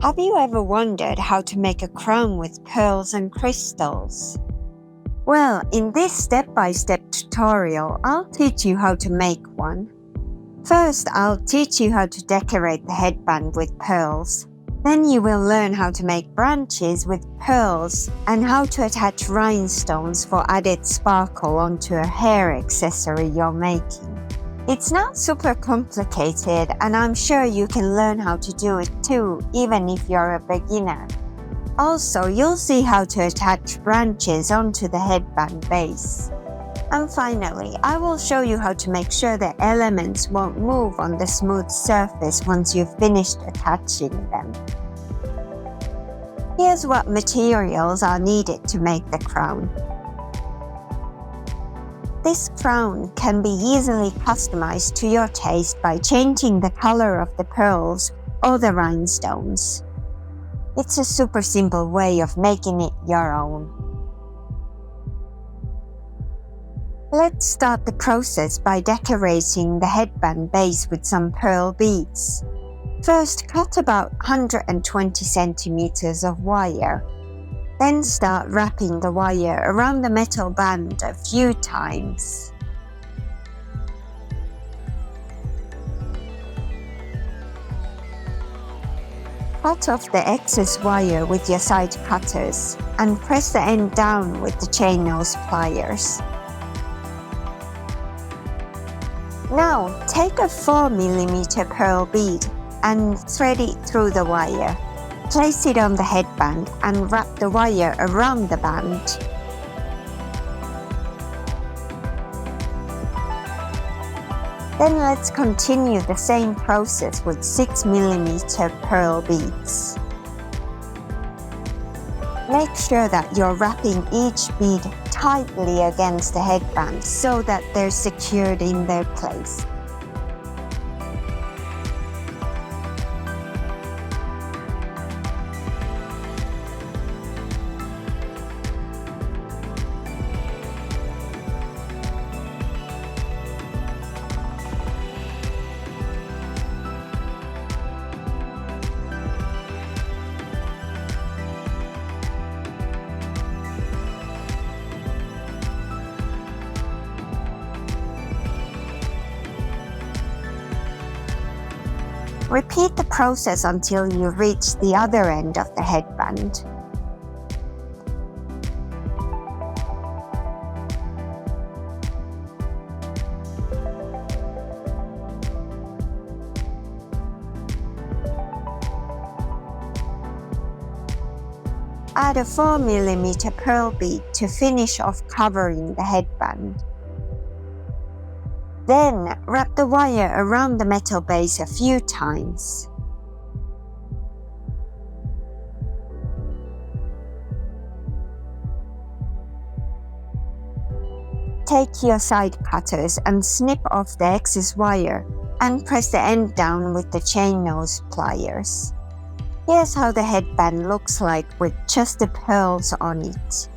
Have you ever wondered how to make a crown with pearls and crystals? Well, in this step-by-step tutorial, I'll teach you how to make one. First, I'll teach you how to decorate the headband with pearls. Then you will learn how to make branches with pearls and how to attach rhinestones for added sparkle onto a hair accessory you're making. It's not super complicated, and I'm sure you can learn how to do it too, even if you're a beginner. Also, you'll see how to attach branches onto the headband base. And finally, I will show you how to make sure the elements won't move on the smooth surface once you've finished attaching them. Here's what materials are needed to make the crown. This crown can be easily customized to your taste by changing the color of the pearls or the rhinestones. It's a super simple way of making it your own. Let's start the process by decorating the headband base with some pearl beads. First, cut about 120 centimeters of wire. Then start wrapping the wire around the metal band a few times. Cut off the excess wire with your side cutters and press the end down with the chain nose pliers. Now, take a 4mm pearl bead and thread it through the wire. Place it on the headband and wrap the wire around the band. Then let's continue the same process with 6mm pearl beads. Make sure that you're wrapping each bead tightly against the headband so that they're secured in their place. Repeat the process until you reach the other end of the headband. Add a 4mm pearl bead to finish off covering the headband. Then, wrap the wire around the metal base a few times. Take your side cutters and snip off the excess wire and press the end down with the chain nose pliers. Here's how the headband looks like with just the pearls on it.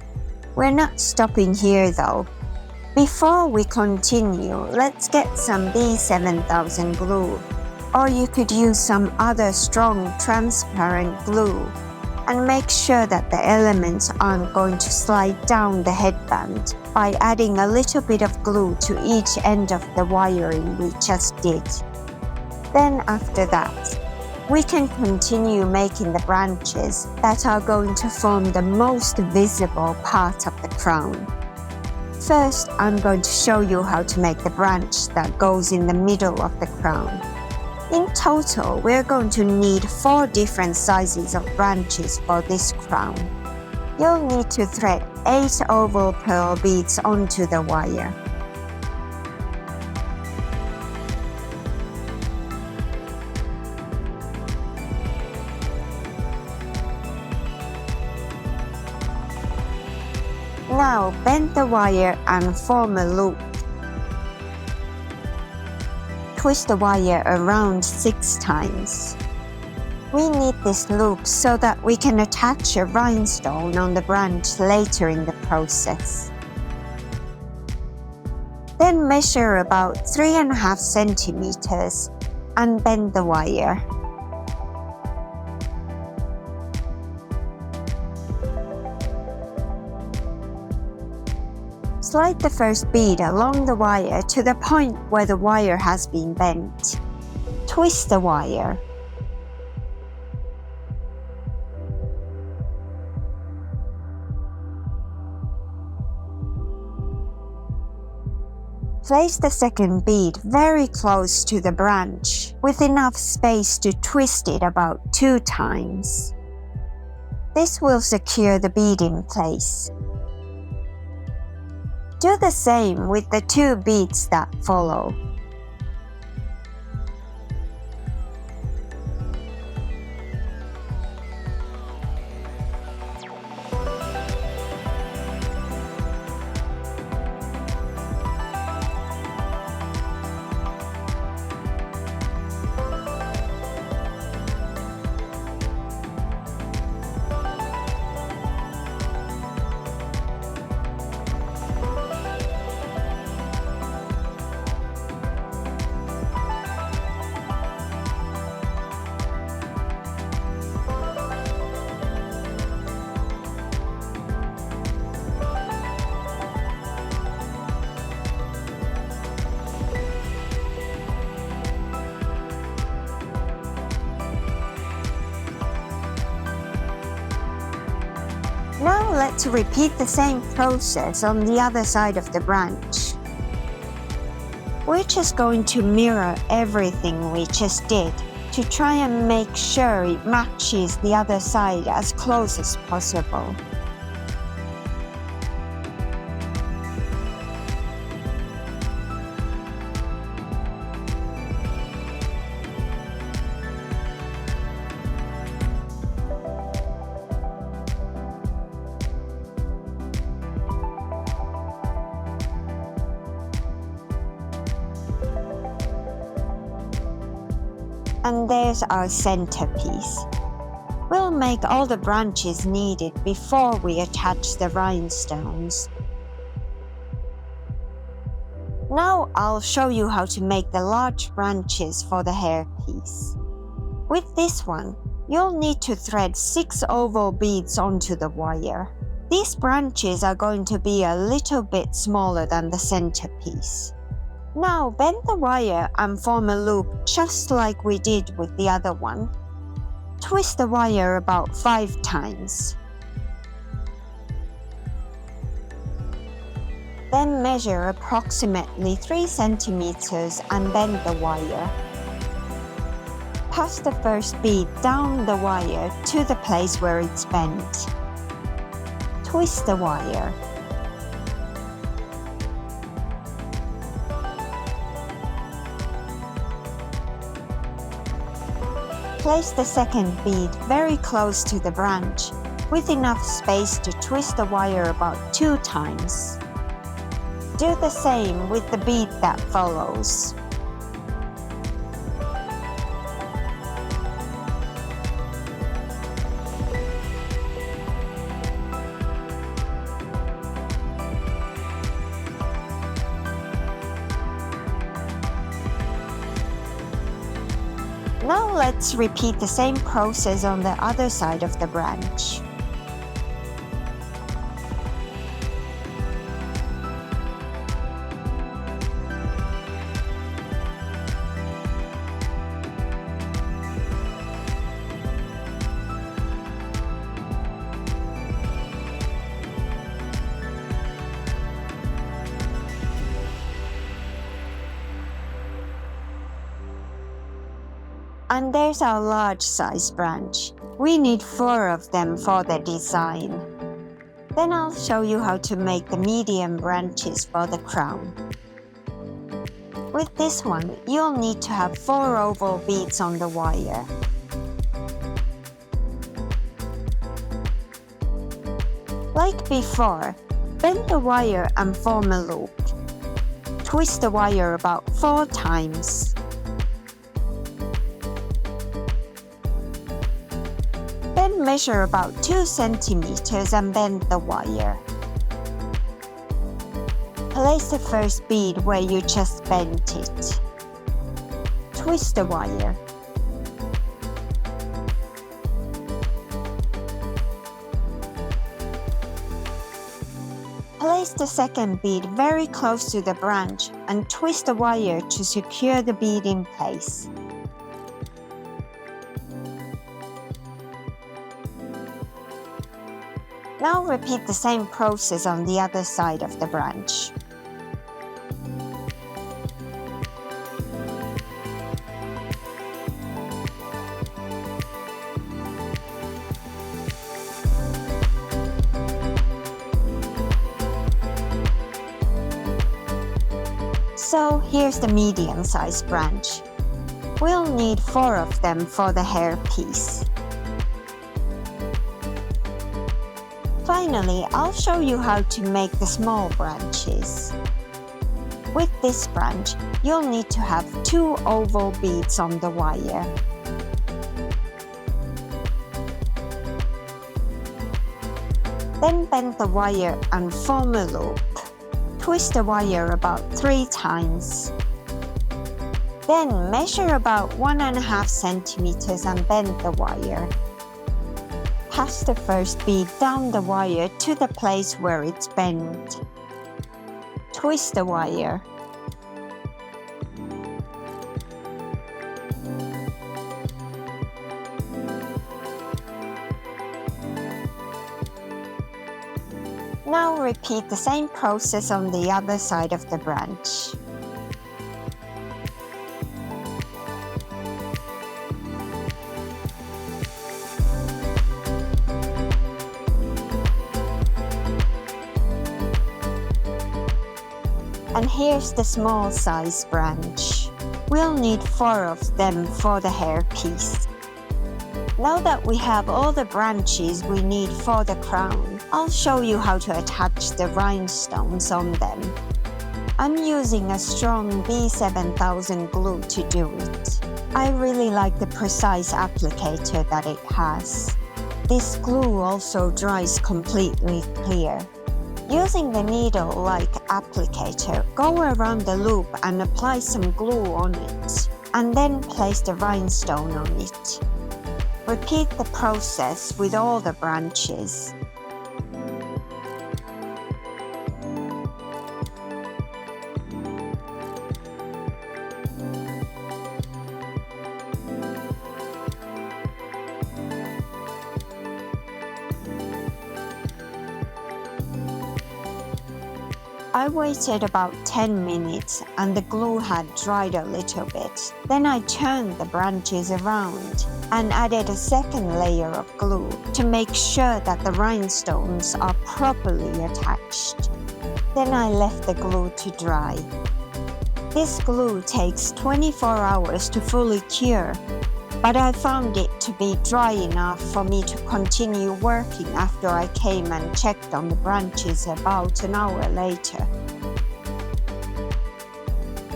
We're not stopping here though. Before we continue, let's get some B7000 glue, or you could use some other strong transparent glue, and make sure that the elements aren't going to slide down the headband by adding a little bit of glue to each end of the wiring we just did. Then after that, we can continue making the branches that are going to form the most visible part of the crown. First, I'm going to show you how to make the branch that goes in the middle of the crown. In total, we're going to need 4 different sizes of branches for this crown. You'll need to thread 8 oval pearl beads onto the wire. Now bend the wire and form a loop. Twist the wire around 6 times. We need this loop so that we can attach a rhinestone on the branch later in the process. Then measure about 3.5 centimeters and bend the wire. Slide the first bead along the wire to the point where the wire has been bent. Twist the wire. Place the second bead very close to the branch, with enough space to twist it about 2 times. This will secure the bead in place. Do the same with the 2 beads that follow. Now let's repeat the same process on the other side of the branch. We're just going to mirror everything we just did to try and make sure it matches the other side as close as possible. And there's our centerpiece. We'll make all the branches needed before we attach the rhinestones. Now I'll show you how to make the large branches for the hairpiece. With this one, you'll need to thread 6 oval beads onto the wire. These branches are going to be a little bit smaller than the centerpiece. Now bend the wire and form a loop just like we did with the other one. Twist the wire about 5 times. Then measure approximately 3 centimeters and bend the wire. Pass the first bead down the wire to the place where it's bent. Twist the wire. Place the second bead very close to the branch, with enough space to twist the wire about 2 times. Do the same with the bead that follows. Now let's repeat the same process on the other side of the branch. And there's our large size branch. We need 4 of them for the design. Then I'll show you how to make the medium branches for the crown. With this one, you'll need to have 4 oval beads on the wire. Like before, bend the wire and form a loop. Twist the wire about 4 times. Then measure about 2 centimeters and bend the wire. Place the first bead where you just bent it. Twist the wire. Place the second bead very close to the branch and twist the wire to secure the bead in place. Now repeat the same process on the other side of the branch. So here's the medium-sized branch. We'll need 4 of them for the hairpiece. Finally, I'll show you how to make the small branches. With this branch, you'll need to have 2 oval beads on the wire. Then bend the wire and form a loop. Twist the wire about 3 times. Then measure about 1.5 centimeters and bend the wire. Pass the first bead down the wire to the place where it's bent. Twist the wire. Now repeat the same process on the other side of the branch. And here's the small size branch. We'll need 4 of them for the hairpiece. Now that we have all the branches we need for the crown, I'll show you how to attach the rhinestones on them. I'm using a strong B7000 glue to do it. I really like the precise applicator that it has. This glue also dries completely clear. Using the needle-like applicator, go around the loop and apply some glue on it, and then place the rhinestone on it. Repeat the process with all the branches. I waited about 10 minutes and the glue had dried a little bit. Then I turned the branches around and added a second layer of glue to make sure that the rhinestones are properly attached. Then I left the glue to dry. This glue takes 24 hours to fully cure, but I found it to be dry enough for me to continue working after I came and checked on the branches about an hour later.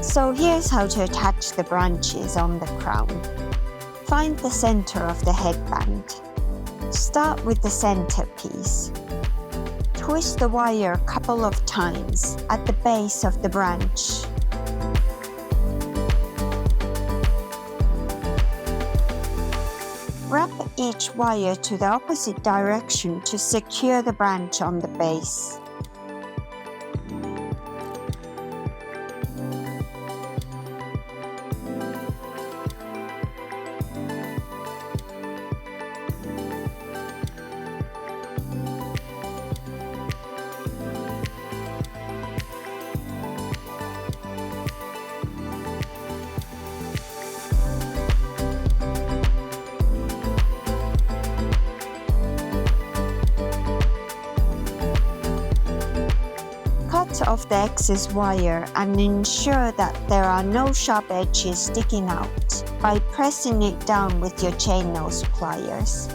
So here's how to attach the branches on the crown. Find the center of the headband. Start with the center piece. Twist the wire a couple of times at the base of the branch. Wrap each wire to the opposite direction to secure the branch on the base. Cut off the excess wire and ensure that there are no sharp edges sticking out by pressing it down with your chain nose pliers.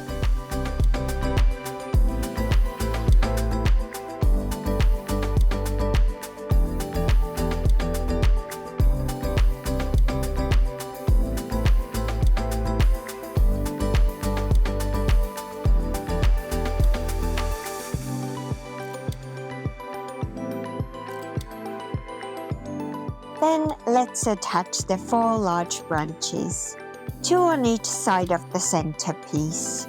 Then let's attach the 4 large branches, 2 on each side of the center piece.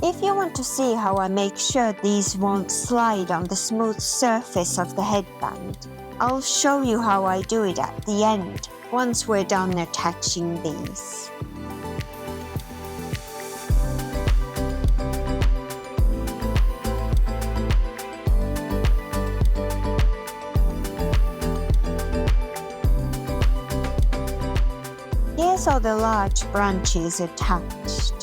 If you want to see how I make sure these won't slide on the smooth surface of the headband, I'll show you how I do it at the end, once we're done attaching these. Here's all the large branches attached.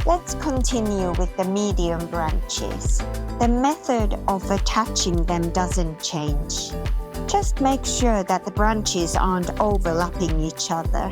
Let's continue with the medium branches. The method of attaching them doesn't change. Just make sure that the branches aren't overlapping each other.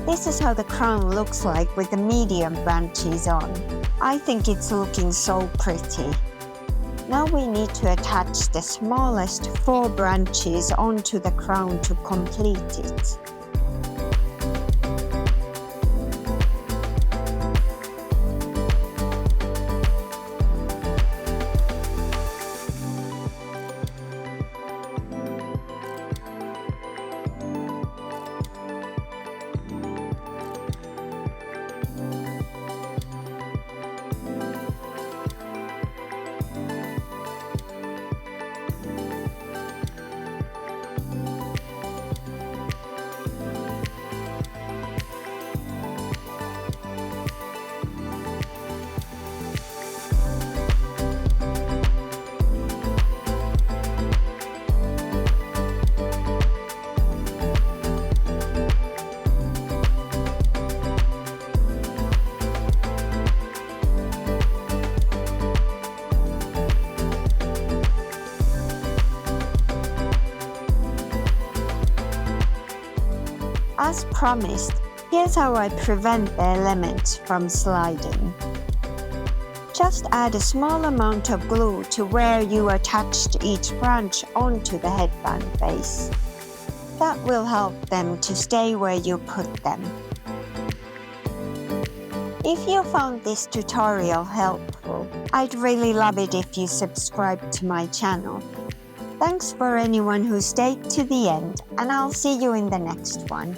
This is how the crown looks like with the medium branches on. I think it's looking so pretty. Now we need to attach the smallest 4 branches onto the crown to complete it. As promised, here's how I prevent the elements from sliding. Just add a small amount of glue to where you attached each branch onto the headband base. That will help them to stay where you put them. If you found this tutorial helpful, I'd really love it if you subscribe to my channel. Thanks for anyone who stayed to the end, and I'll see you in the next one.